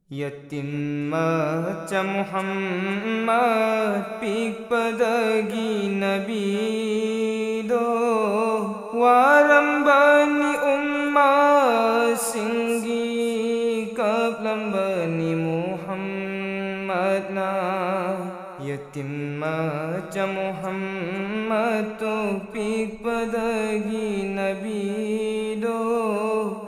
Yatimmaca Muhammad pikpadagi nabido warambani umma singgi kaplambani Muhammad na Yatimmaca Muhammad to pikpadagi nabido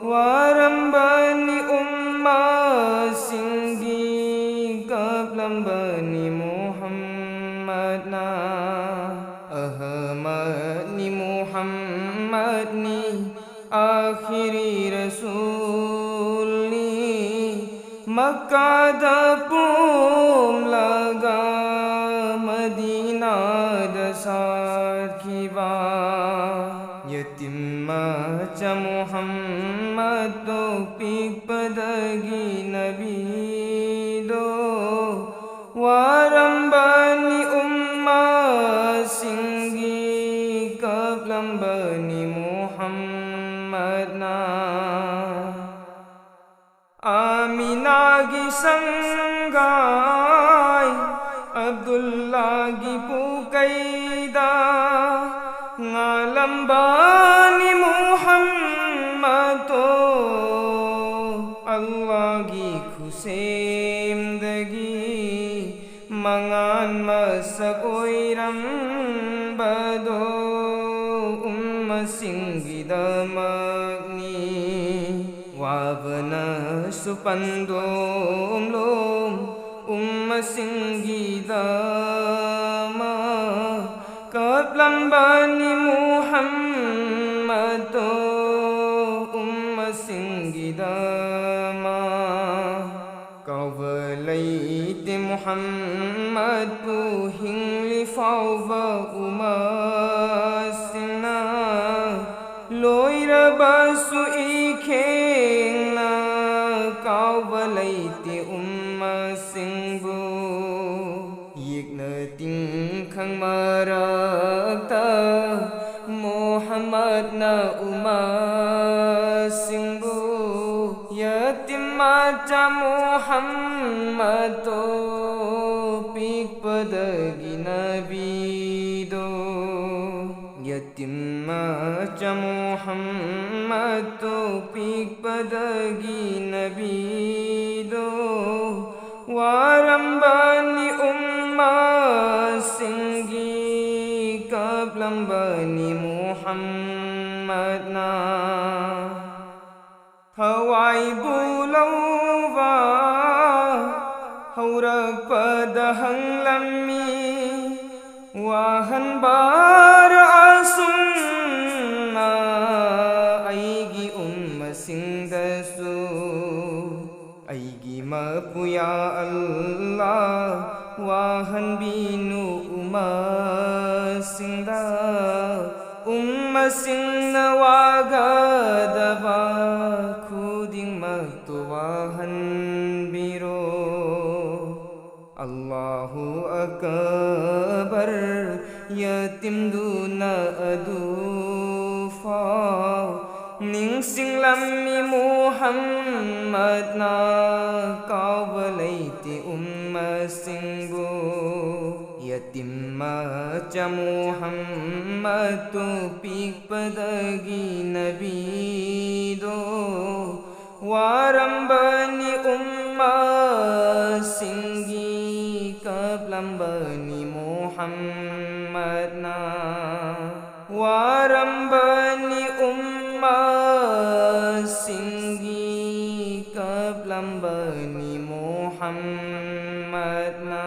warambani umma singgi kaplambani Muhammad na Ahmad ni Muhammad ni akhiri rasul ni Makkah da pum laga Madina da saat kiba Yatimmaca Muhammad to pikpadagi nabido warambani umma singgi kaplambani Muhammad na Aminagi sanggay Abdullah gi pukaida ngalambani Muhammad to Allah gi kusem dagi mangan masak oiram bado umma singgi damagni wabna supandom lom umma singgi dama kaplambani Muhammad to umma singgi dama kawalaiti Muhammad pu hingli fauva umasina loira basu ikeng na kawalaiti umma singbu yigna ting khang marakta Muhammad na umma singbu Yatimmaca Muhammad to pikpadagi nabido Yatimmaca Muhammad to pikpadagi nabido warambani umma singgi kaplambani Muhammad na Hawai bulauwa haurak padahang lammi wahan bar asunna aigi umma singdasu aigi mapuya Allah wahan binu umma singda umma singna wagadava khuding magtuwahan biro Allahu akbar yatim duna adufa ningsing lammi Muhammad na kawalaiti umma singbu Yatimmaca Muhammad to pikpadagi nabido warambani umma singgi kaplambani Muhammad na warambani umma singgi kaplambani Muhammad na